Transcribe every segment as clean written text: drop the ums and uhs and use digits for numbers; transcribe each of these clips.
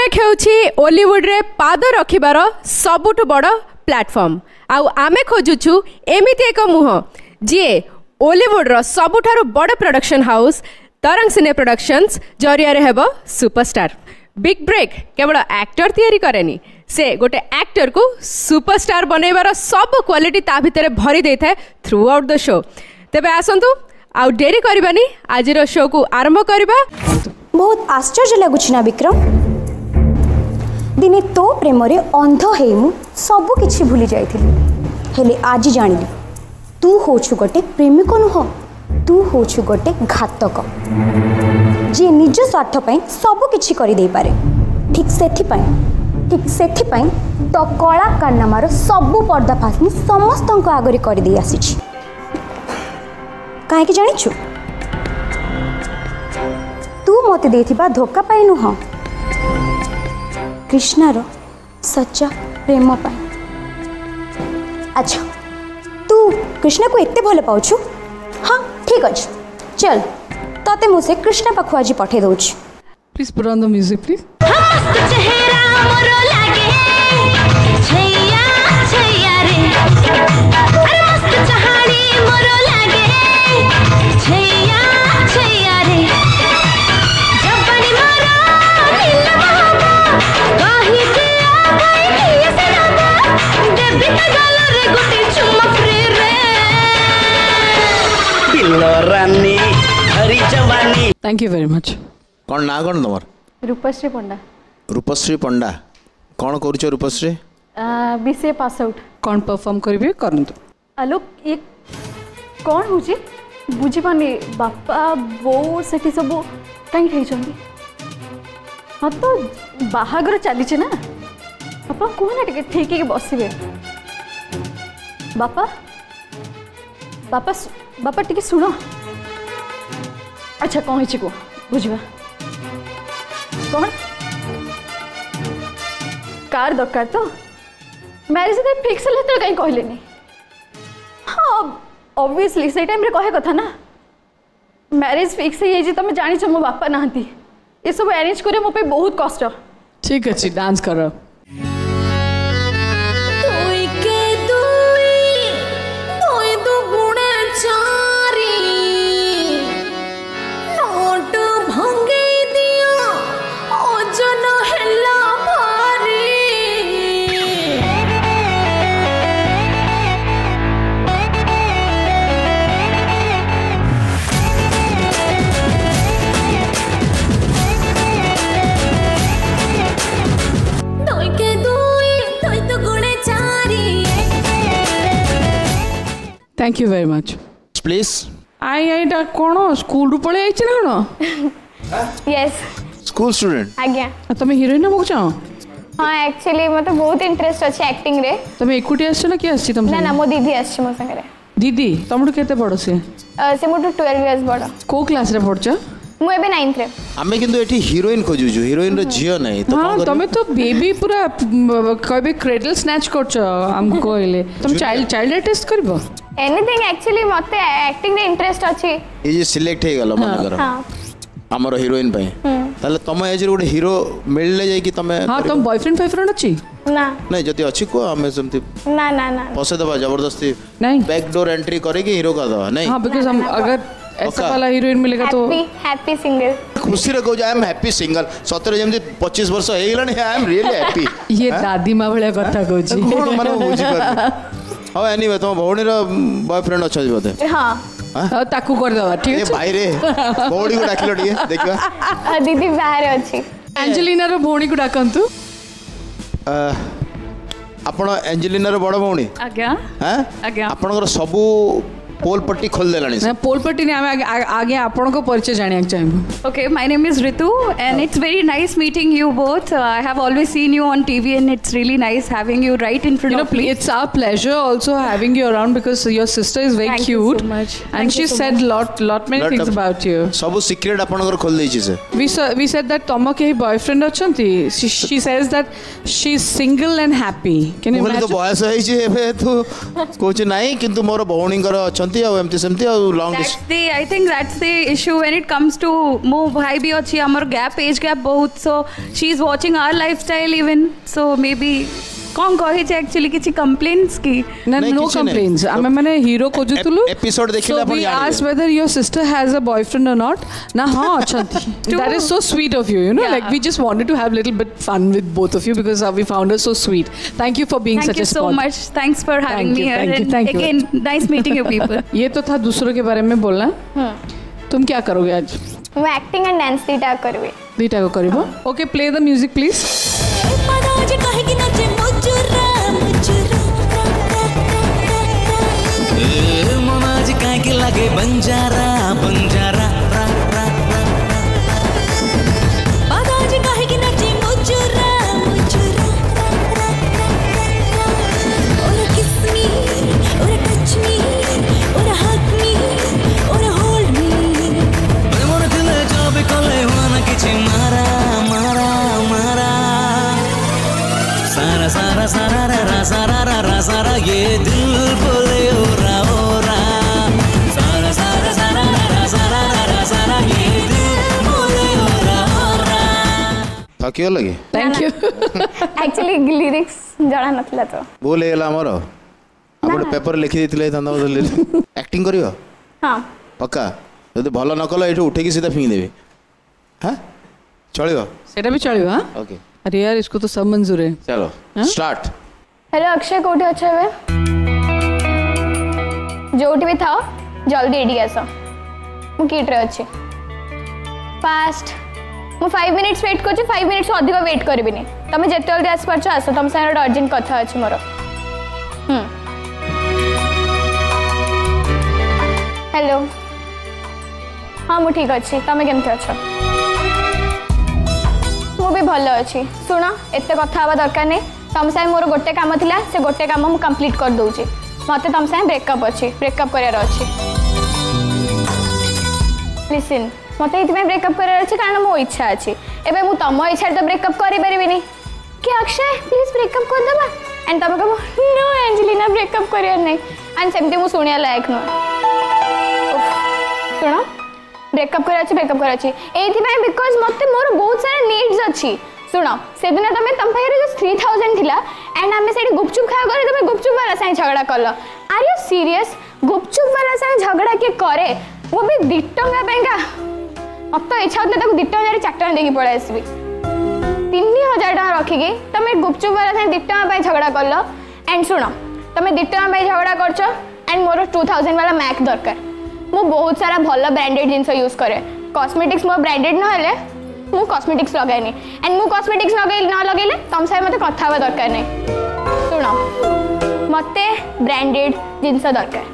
Break होउछि Ollywood रे पाद रखिबार सबुठ बड़ प्लेटफॉर्म आउ आमे खोजुछु एमिति एक मुह जे ओलीवुड रो सबुठारु बड़ प्रोडक्शन हाउस तरंग सिने प्रोडक्शंस जरिया रे हेबो सुपरस्टार। बिग ब्रेक केवल एक्टर तैयारी करेनी से गोटे एक्टर को सुपरस्टार बनैबार सब क्वालिटी ता भितर भरी देई थाए थ्रू आउट द शो। तेबे आसंतु आउ डेरी करबानी आज रो शो को आरंभ करबा। बहुत आश्चर्य लगुच ना विक्रम, दिने तो प्रेम रे अंध हे मु सब किछि भूली जाइथिली, हेले आज जानिली तू होछु गोटे प्रेमिक नुह, तू होछु गोटे घातक जे निज स्वार्थ पई सब किछि करि देई पारे। ठीक सेथि पई तो कला कारनामार सब पर्दाफाश समस्त आगरे कर दे आसी काहे कि जानिछु तू मते देथिबा धोखा पाई नुह, कृष्णार सच्चा प्रेम पाई। अच्छा तू कृष्ण को एते भल पाउछु? हाँ ठीक अछि, चल तते मुझे कृष्ण पाखु आज पठे दउछ। Please put on the music please. मस्त चेहरा मोरो लागे छैया छैया रे, अरे मस्त चहाड़ी मोरो लागे छैया छैया रे, जबनी मोरो दिल बाबा कहि के से रामा देबी त गल रे गुटी चुम्मा फ्री रे पिल्लो रानी हरी जवानी। Thank you very much. कौन ना कौन तुम? रूपश्री पंडा। रूपश्री पंडा कौन करुछ? Rupashree BCA pass out. कौन परफॉर्म करिवे करंतु? आलोक ये कौन होची बुझी पानी बापा बो सेठी सब कहीं ठेइछंदी? हाँ तो बाहागर चली ना बापा कहना टे ठीक है बसबे। बापा बापा बापा टे शुण। अच्छा कौन हो बुझा कौन कार दरकार तो मैरिज फिक्स है तो कहीं कहले? हाँ ऑब्वियसली से टाइम रे कहे कथा ना मैरिज फिक्स है तुम जानी मो बापा नहांती ये सब अरेंज करे मो पे बहुत कष्ट। ठीक अच्छे डांस कर। Thank you very much. Please I कौन स्कूल रू पळे आइछ ना कौन? Yes school student. आज्ञा तुम हीरोइन हो चाहो? हाँ एक्चुअली मत बहुत इंटरेस्ट अच्छे एक्टिंग रे। तुम एकुटी आछ ना कि आछ तुम? ना ना मो दीदी आछ मो संगे। दीदी तुमठु केते बड़ से? से मोटू 12 इयर्स बड़। को क्लास रे पढछ? मु एबे 9th रे। आमे किंतु एठी हीरोइन खोजुजु, हीरोइन रो झियो नै तो हां तमे तो बेबी पूरा कहबे क्रेडल स्नैच करछ हम कहले। तुम चाइल्ड आर्टिस्ट करबो? एनीथिंग एक्चुअली मते एक्टिंग रे इंटरेस्ट अछि। ए जे सिलेक्ट हे गलो मन कर हां हमरो हीरोइन पई ताले तम एज रे गोटे हीरो मिलले जाय कि तमे? हां तुम बॉयफ्रेंड अछि? ना नहीं जति अछि को हमें समति ना ना ना पसे दबा जबरदस्ती नहीं बैक डोर एंट्री करेगी हीरो का दबा नहीं। हां बिकॉज़ हम अगर ऐसा वाला हीरोइन मिलेगा तो हैप्पी सिंगल खुशी रे को आई एम हैप्पी सिंगल सतरे जेमति 25 वर्ष हे Gelani I am really happy. ये दादी मां भले कथा कहछि कोन माने बुझी कर। हां एनीवे तुम भौणी रो बॉयफ्रेंड अछि बोते? हां ताकू कर दवा ठीक है भाई रे भौणी को डाकिलो ଟିକେ देखबा। दीदी बाहर अछि। एंजेलिना रो भौणी को डाकंतु। आपण एंजेलिना रो बड़ भौणी? आज्ञा। हां आज्ञा। आपनकर सबु पोल पट्टी खोल देलानी ना पोल पट्टी ने आगे आपन को परिचय जानिया चाहिए। Okay, my name is Ritu and it's very nice meeting you both. I have always seen you on TV and it's really nice having you right in front of me. It's our pleasure also having you around because your sister is very Thank cute. you so much. And she said lot many things about you. सब secret आपनकर खोल देछि से। We said that तम के boyfriend अछंती. She says that she's single and happy. Can you imagine? तो बयस है जे एबे तू कोच नाही किंतु मोर भौणीकर सेमती आ एमती सेमती आ long That's the I think that's the issue when it comes to mo bhai bhi अच्छी हमर gap age gap बहुत so she is watching our lifestyle even so maybe कौन कहे जे एक्चुअली किछि कंप्लेंट्स की ना नो कंप्लेंट्स आमे माने हीरो खोजुतुलु एपिसोड देखिला अपन यार ask whether your sister has a boyfriend or not ना हां अछंती that is so sweet of you know like we just wanted to have little bit fun with both of you because we found her so sweet thank you for being such a sport so much thanks for having me here and again nice meeting you people ये तो था दूसरों के बारे में बोलना तुम क्या करोगे आज मैं एक्टिंग एंड डांस दीटा करबी दीटा को करबो okay play the music please मनाज काहे लगे बंजारा बंजारा मनाज काहे कि नचे मुजुरा मुजुरा और किस मी और टच मी और हग मी और होल्ड मी मन दिले जब कले हुआ किछि मारा मारा मारा सारा सारा सारा रा सारा रा सारा ये दिल बोले ओरा ओरा सारा सारा सारा रा सारा रा सारा ये दिल बोले ओरा ओरा थकियो लगे थैंक यू एक्चुअली लिरिक्स जणा नथला तो बोल हेला हमर आपण पेपर लिखि दिथिले तंदा एक्टिंग करियो हां पक्का यदि भलो न कलो एठो उठे की सीधा फेंक देबे हां चलियो सेटा भी चलियो हां ओके अरे यार इसको तो सब मंजूर है चलो स्टार्ट हेलो अक्षय कोठी अच्छा है जोटी भी था जल्दी एडी आस मु किट रे अछि फास्ट मु 5 मिनिट्स वेट करछि 5 मिनिट्स अधिक वेट करबिनी तमे जते जल्दी आस परछ आस तम सारे अर्जेंट कथा अछि मोर हेलो हाँ मु ठीक अछि तमे केमते अछ मु भी भल अछि सुना एते कथा हवा दरकार नै तम साइ मोर गोटे काम थिला से गोटे काम मु कंप्लीट कर दउछि मते तम साइ ब्रेकअप अछि ब्रेकअप करियार अछि लिसन मते इतमे ब्रेकअप करियार अछि कारण मो इच्छा अछि एबे मु तम इच्छा तो ब्रेकअप करि परिबिनी कि अक्षय प्लीज ब्रेकअप कर देबा एंड तम कहबो नो एंजेलिना ब्रेकअप करियार नै एंड सेमती मु सुनिया लायक न सुनो ब्रेकअप कर एथि बिकॉज मते मोर बहुत सारा नीड्स अछि सुनो से दिन तमे तम पाखरे जो 3000 थिला एंड हमें सेठी गुपचुप खाया करे तमे गुपचुप वाला साइ झगड़ा करलो आर यू सीरियस गुपचुप वाला साइ झगड़ा के करे वो भी 2 टंगा पेंगा अब तो इच्छा होतले ताको 2 टंगा रे 4 टंगा देकी पळे आसबी 3000 टंगा रखी के तमे गुपचुप वाला साइ 2 टंगा पे झगड़ा करलो एंड सुनो तमे 2 टंगा पे झगड़ा करछो एंड मोर 2000 वाला मैक दरकार मु बहुत सारा भल ब्रांडेड जिंस यूज करे कॉस्मेटिक्स मो ब्रांडेड न हेले मु कॉस्मेटिक्स लगाइनी एंड मु कॉस्मेटिक्स न लगेले तम साइ मते कथा हवा दरकार नै सुनो मते ब्रांडेड जिंस दरकार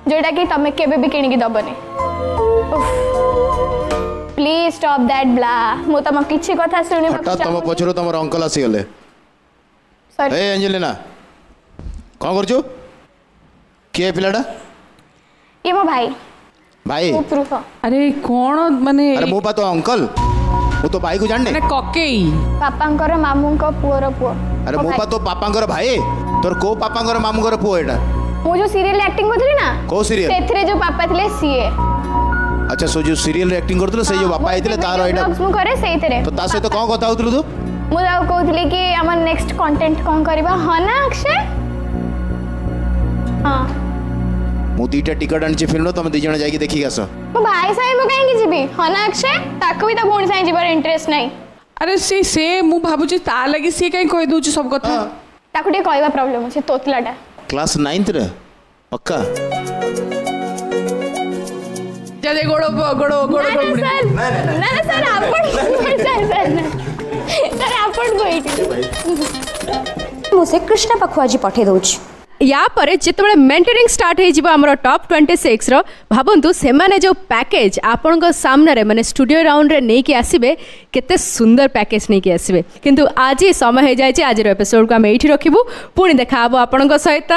जोटा कि तमे केबे भी किनी की दबने प्लीज स्टॉप दैट ब्ला मु तम किछि कथा सुनि हटा तम पछरो तमर अंकल आसी गेले सॉरी ए एंजेलिना कोन करछु के पिलाडा ये मो भाई भाई प्रूफ अरे कौन माने अरे मो पा तो अंकल वो तो भाई को जानने माने ककेई पापांकर मामूंको पुअर पुओ अरे मो पा तो पापांकर भाई तोर को पापांकर मामूंकर पुओ एटा मो जो सीरियल एक्टिंग करथली ना को सीरियल सेथरे जो पापा थिले सीए अच्छा सो जो सीरियल रे एक्टिंग करथले से जो बापा आइतले तार एटा मु करे सेथरे तो ता सहित कोन कथा होतलु तू मु जाऊ कहथली कि हमर नेक्स्ट कंटेंट कोन करबा ह ना अक्षय हां मु दीटा टिकट आनछि फिल्म तमे दी जण जाई देखि आसो मो भाई साइ मो काहे कि जीबी ह ना अक्षय ताको भी त भोन साइ जीवर इंटरेस्ट नै अरे से मु भाबुची ता लागि से काई कहि दोची सब कथा ताको टे कहबा प्रॉब्लम अछि तोतलाटा क्लास 9th रे पक्का जा दे गोड़ो ना सर आपण सर आपण गोइट मुझे कृष्ण पाखु आज पठे दउछ या परे जिते मेंटरिंग स्टार्ट हो टॉप 26 रो भाबंतु से माने जो पैकेज आपण सामने रे माने स्टूडियो राउंड रे नहीं कि आसीबे केते सुंदर पैकेज नहीं कि आसीबे किंतु आज ही समय हो जाय आज एपिसोड को हम एठी रखिबू पुणी देखाबो आपण सहित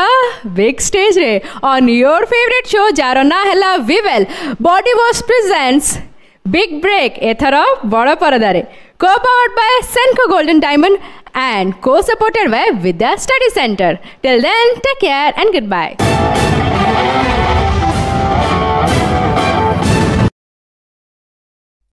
बिग स्टेज रे ऑन योर फेवरेट शो जार ना हला Vivel body wash presents big break एथर बड़ परदारे co-powered by Senco Golden Diamond and co-supported by Vidya Study Center. Till then, take care and goodbye.